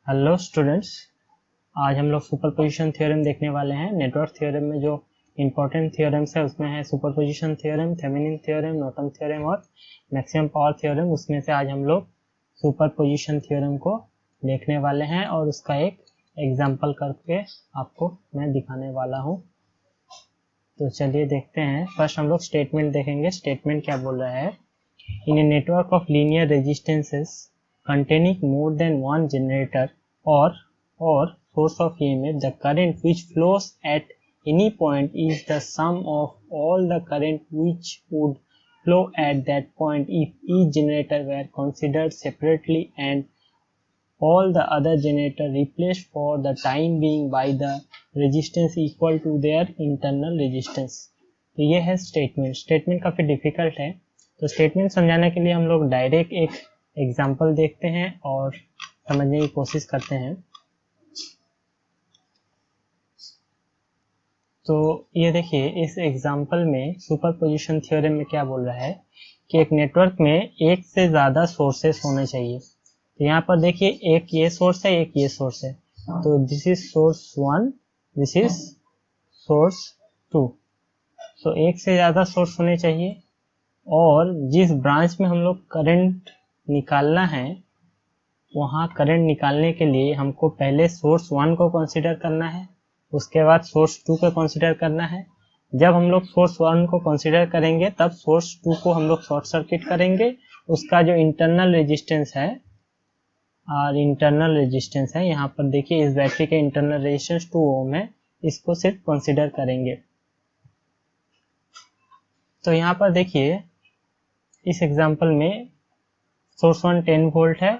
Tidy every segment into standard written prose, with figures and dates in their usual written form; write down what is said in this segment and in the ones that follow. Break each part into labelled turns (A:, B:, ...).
A: Hello students, आज हम लोग सुपरपोजिशन थ्योरम देखने वाले हैं। नेटवर्क थ्योरम में जो इम्पोर्टेंट थ्योरम्स है उसमें है superposition theorem, Thevenin theorem, Norton theorem और मैक्सिमम पावर थ्योरम। उसमें से आज हम लोग सुपरपोजिशन थ्योरम को देखने वाले हैं और उसका एक एग्जाम्पल करके आपको मैं दिखाने वाला हूँ। तो चलिए देखते हैं। फर्स्ट हम लोग स्टेटमेंट देखेंगे। स्टेटमेंट क्या बोल रहा है? In a network of linear resistances containing more than one generator or source of EMF, the current which flows at any point is the sum of all the current which would flow at that point if each generator were considered separately and all the other generator replaced for the time being by the resistance equal to their internal resistance। तो ये है statement. Statement काफ़ी difficult है, तो statement समझाने के लिए हम लोग डायरेक्ट एक एग्जाम्पल देखते हैं और समझने की कोशिश करते हैं। तो ये देखिए, इस एग्जाम्पल में सुपरपोजिशन थ्योरम में क्या बोल रहा है कि एक नेटवर्क में एक से ज़्यादा सोर्सेस होने चाहिए। तो यहाँ पर देखिए, एक ये सोर्स है, एक ये सोर्स है। तो this is source 1, this is source 2। तो एक से ज़्यादा सोर्स होने चाहिए और जिस ब्रांच में हम लोग करंट निकालना है वहाँ करंट निकालने के लिए हमको पहले सोर्स 1 को कंसीडर करना है, उसके बाद सोर्स 2 को कंसीडर करना है। जब हम लोग सोर्स 1 को कंसीडर करेंगे तब सोर्स 2 को हम लोग शॉर्ट सर्किट करेंगे। उसका जो इंटरनल रेजिस्टेंस है और इंटरनल रेजिस्टेंस है, यहाँ पर देखिए इस बैटरी के इंटरनल रेजिस्टेंस 2 ओम है, इसको सिर्फ कंसीडर करेंगे। तो यहाँ पर देखिए इस एग्जाम्पल में सोर्स 1 10 वोल्ट है,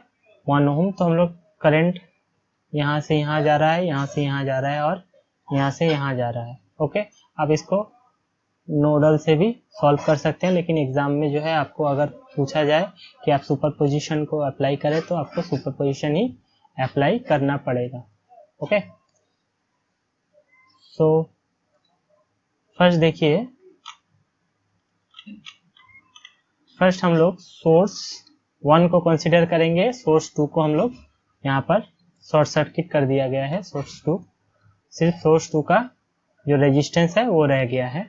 A: 1 ओम। तो हम लोग करंट यहाँ से यहाँ जा रहा है, यहाँ से यहाँ जा रहा है और यहाँ से यहाँ जा रहा है। ओके, अब इसको नोडल से भी सॉल्व कर सकते हैं, लेकिन एग्जाम में जो है आपको अगर पूछा जाए कि आप सुपरपोजिशन को अप्लाई करें तो आपको सुपरपोजिशन ही अप्लाई करना पड़ेगा। ओके, सो फर्स्ट देखिए, फर्स्ट हम लोग सोर्स 1 को कंसीडर करेंगे, सोर्स 2 को हम लोग यहाँ पर शॉर्ट सर्किट कर दिया गया है। सोर्स 2, सिर्फ सोर्स 2 का जो रेजिस्टेंस है वो रह गया है।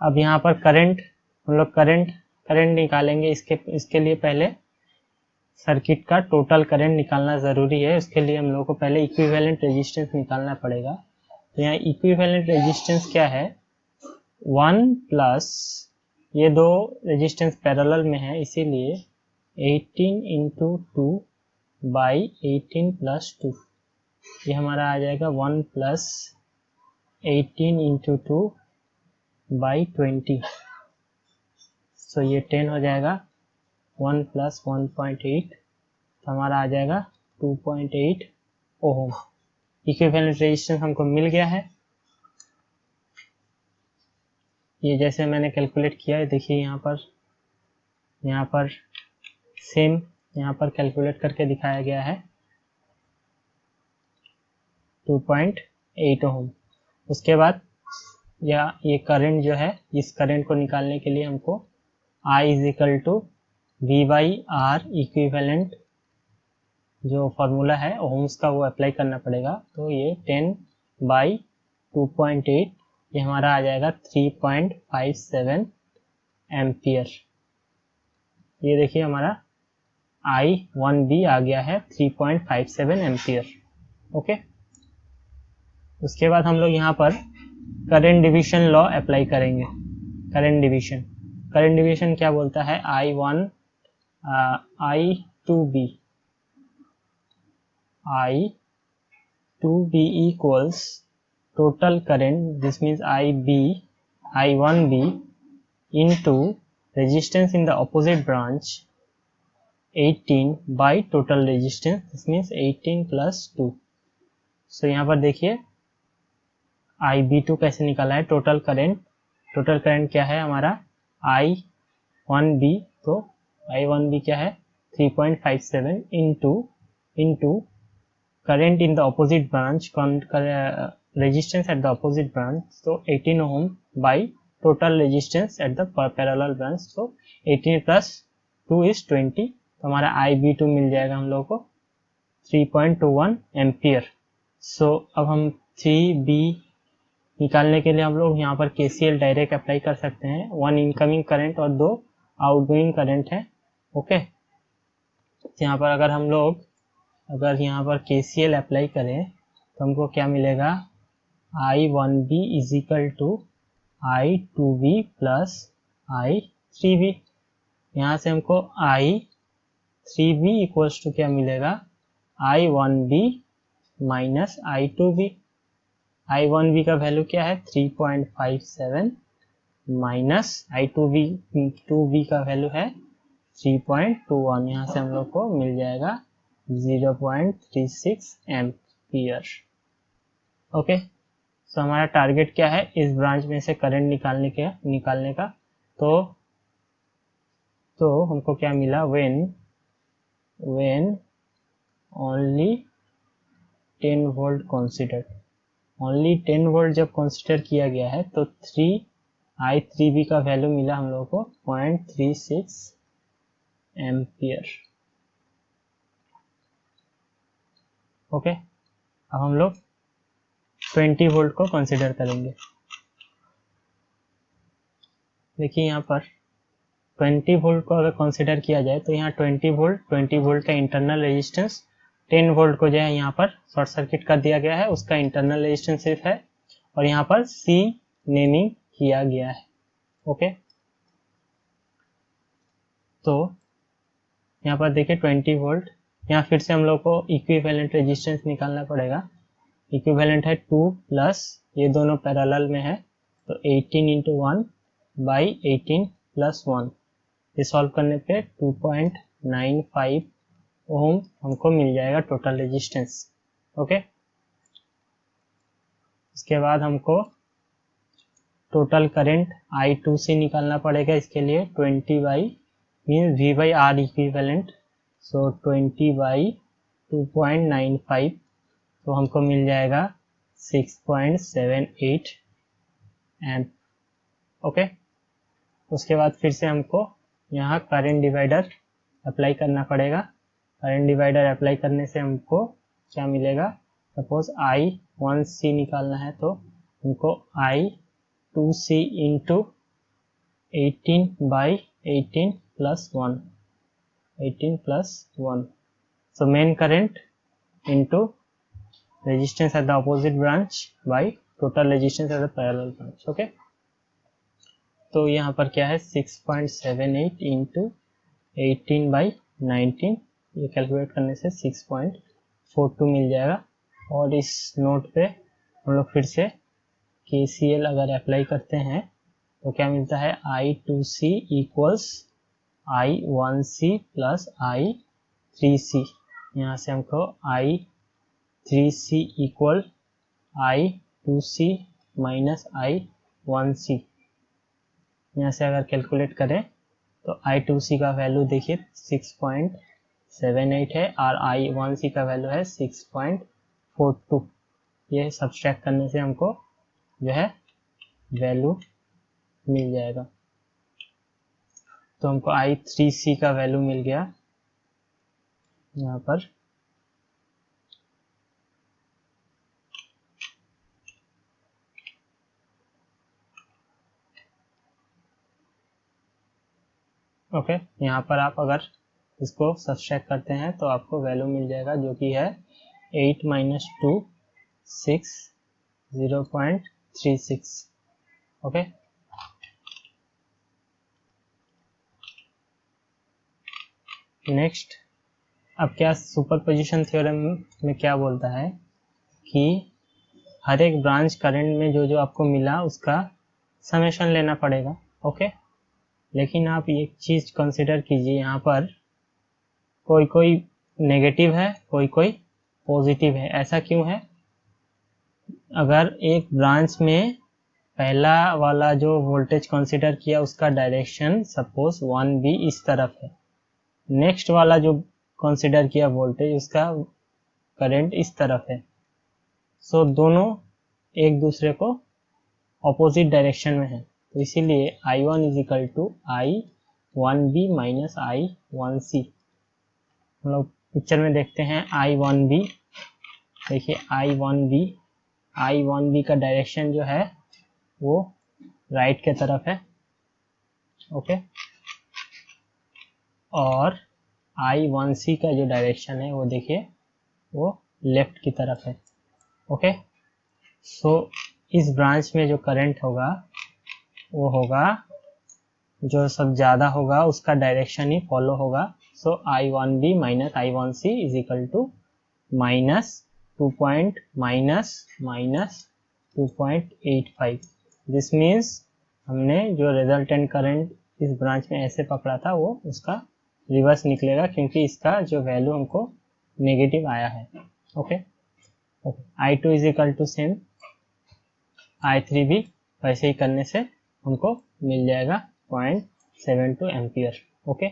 A: अब यहाँ पर करंट, हम लोग करंट निकालेंगे। इसके लिए पहले सर्किट का टोटल करंट निकालना ज़रूरी है। उसके लिए हम लोग को पहले इक्विवेलेंट रेजिस्टेंस निकालना पड़ेगा। तो यहाँ इक्विवेलेंट रेजिस्टेंस क्या है? 1 प्लस ये दो रेजिस्टेंस पैरेलल में है, इसीलिए 18 इंटू 2 बाई 18 प्लस 2, ये हमारा आ जाएगा 1 प्लस 18 इंटू 2 बाई 20। सो ये 10 हो जाएगा। 1 प्लस 1.8, तो हमारा आ जाएगा 2.8 ओम। इक्विवेलेंट रेजिस्टेंस हमको मिल गया है। ये जैसे मैंने कैलकुलेट किया है, देखिए यहाँ पर सेम यहाँ पर कैलकुलेट करके दिखाया गया है 2.8 ओम। उसके बाद ये करंट जो है, इस करंट को निकालने के लिए हमको I is equal to V by R equivalent जो फॉर्मूला है ओम्स का, वो अप्लाई करना पड़ेगा। तो ये 10 बाई 2.8, ये हमारा आ जाएगा 3.57 एम्पियर। ये देखिए हमारा I1B आ गया है 3.57 एम्पियर। ओके, उसके बाद हम लोग यहाँ पर करंट डिवीजन लॉ अप्लाई करेंगे। करंट डिवीजन क्या बोलता है? I2B equals total current, this means I1B into resistance in the opposite branch 18 by total resistance, this means 18 plus 2। सो यहाँ पर देखिए IB2 कैसे निकाला है? टोटल करंट क्या है हमारा? I1B, तो I1B क्या है? 3.57 into current in the opposite branch, resistance at the opposite branch, तो 18 ohm by total resistance at the parallel branch, तो 18 प्लस 2 इज 20। तो हमारा IB2 मिल जाएगा हम लोग को 3.21 एम्पियर। सो अब हम 3B निकालने के लिए हम लोग यहाँ पर KCL डायरेक्ट अप्लाई कर सकते हैं। 1 इनकमिंग करंट और 2 आउटगोइंग करंट है। ओके, यहाँ पर अगर यहाँ पर KCL अप्लाई करें तो हमको क्या मिलेगा, I1B is equal to I2B plus I3B। यहाँ से हमको I3B इक्वल्स टू क्या मिलेगा, I1B माइनस I2B। I1B का वैल्यू क्या है 3.57 माइनस I2B का वैल्यू है 3.21। यहाँ से हम लोग को मिल जाएगा 0.36 एम्पियर। ओके, सो हमारा टारगेट क्या है, इस ब्रांच में से करंट निकालने का। तो हमको क्या मिला, when only 10 volt considered, only 10 volt जब कंसीडर किया गया है तो I3B का वैल्यू मिला हम लोग को 0.36 एम्पियर। ओके, अब हम लोग 20 वोल्ट को कंसीडर करेंगे। देखिए यहाँ पर 20 वोल्ट को अगर कंसीडर किया जाए तो यहाँ 20 वोल्ट का इंटरनल रेजिस्टेंस 10 वोल्ट को जो है यहाँ पर शॉर्ट सर्किट कर दिया गया है, उसका इंटरनल रेजिस्टेंस सिर्फ है, और यहाँ पर C नेमिंग किया गया है। ओके, तो यहाँ पर देखिए 20 वोल्ट, यहाँ फिर से हम लोग को इक्विवेलेंट रेजिस्टेंस निकालना पड़ेगा। इक्विवेलेंट है 2 प्लस, ये दोनों पैरेलल में है, तो 18 इंटू 1 बाई 18 प्लस 1, ये सॉल्व करने पे 2.95 ओम हमको मिल जाएगा टोटल रेजिस्टेंस। ओके, इसके बाद हमको टोटल करंट I2C निकालना पड़ेगा। इसके लिए 20 by means V by R equivalent, so 20 by 2.95, तो हमको मिल जाएगा 6.78 एम्प। ओके, उसके बाद फिर से हमको यहाँ करंट डिवाइडर अप्लाई करना पड़ेगा। करंट डिवाइडर अप्लाई करने से हमको क्या मिलेगा, सपोज I1C निकालना है तो हमको I2C into 18 by 18 plus 1, 18 plus 1, so main current into resistance at the opposite branch by total resistance at the parallel branch. Okay, तो यहाँ पर क्या है 6.78 इंटू 18 बाई 19, ये कैलकुलेट करने से 6.42 मिल जाएगा। और इस नोट पे हम लोग फिर से KCL अगर अप्लाई करते हैं तो क्या मिलता है, I2C equals I1C plus I3C। यहाँ से हमको I3C equal I2C minus I1C, यहाँ से अगर कैलकुलेट करें तो I2C का वैल्यू देखिए 6.78 है और I1C का वैल्यू है 6.42। ये सब्सट्रैक्ट करने से हमको जो है वैल्यू मिल जाएगा। तो हमको I3C का वैल्यू मिल गया यहाँ पर ओके, यहाँ पर आप अगर इसको सब्सट्रैक्ट करते हैं तो आपको वैल्यू मिल जाएगा जो कि है 8 माइनस 2 6 0.36। ओके, नेक्स्ट, अब क्या सुपरपोजिशन थ्योरम में क्या बोलता है कि हर एक ब्रांच करंट में जो जो आपको मिला उसका समेशन लेना पड़ेगा। ओके, लेकिन आप एक चीज कंसिडर कीजिए, यहाँ पर कोई कोई नेगेटिव है, कोई कोई पॉजिटिव है। ऐसा क्यों है, अगर एक ब्रांच में पहला वाला जो वोल्टेज कंसिडर किया उसका डायरेक्शन सपोज 1B इस तरफ है, नेक्स्ट वाला जो कंसिडर किया वोल्टेज उसका करंट इस तरफ है, सो दोनों एक दूसरे को ऑपोजिट डायरेक्शन में है, तो इसीलिए I1 is equal to I1B minus I1C। हम लोग पिक्चर में देखते हैं I1B। देखिए I1B का डायरेक्शन जो है वो राइट के तरफ है, ओके, और I1C का जो डायरेक्शन है वो देखिए वो लेफ्ट की तरफ है, ओके। सो इस ब्रांच में जो करंट होगा वो होगा, जो सब ज़्यादा होगा उसका डायरेक्शन ही फॉलो होगा। So I1B minus I1C is equal to -2.85। This means हमने जो रिजल्टेंट करंट इस ब्रांच में ऐसे पकड़ा था वो उसका रिवर्स निकलेगा, क्योंकि इसका जो वैल्यू हमको नेगेटिव आया है, okay. I2 is equal to same I3B, वैसे ही करने से हमको मिल जाएगा 0.72 एम्पियर, ओके।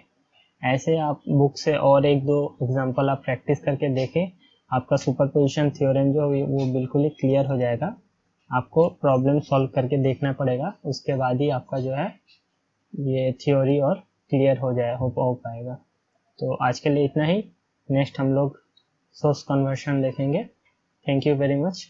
A: ऐसे आप बुक से और एक दो एग्जांपल आप प्रैक्टिस करके देखें, आपका सुपरपोजिशन थ्योरम जो वो बिल्कुल ही क्लियर हो जाएगा। आपको प्रॉब्लम सॉल्व करके देखना पड़ेगा, उसके बाद ही आपका जो है ये थ्योरी और क्लियर हो पाएगा। तो आज के लिए इतना ही। नेक्स्ट हम लोग सोर्स कन्वर्शन देखेंगे। Thank you very much.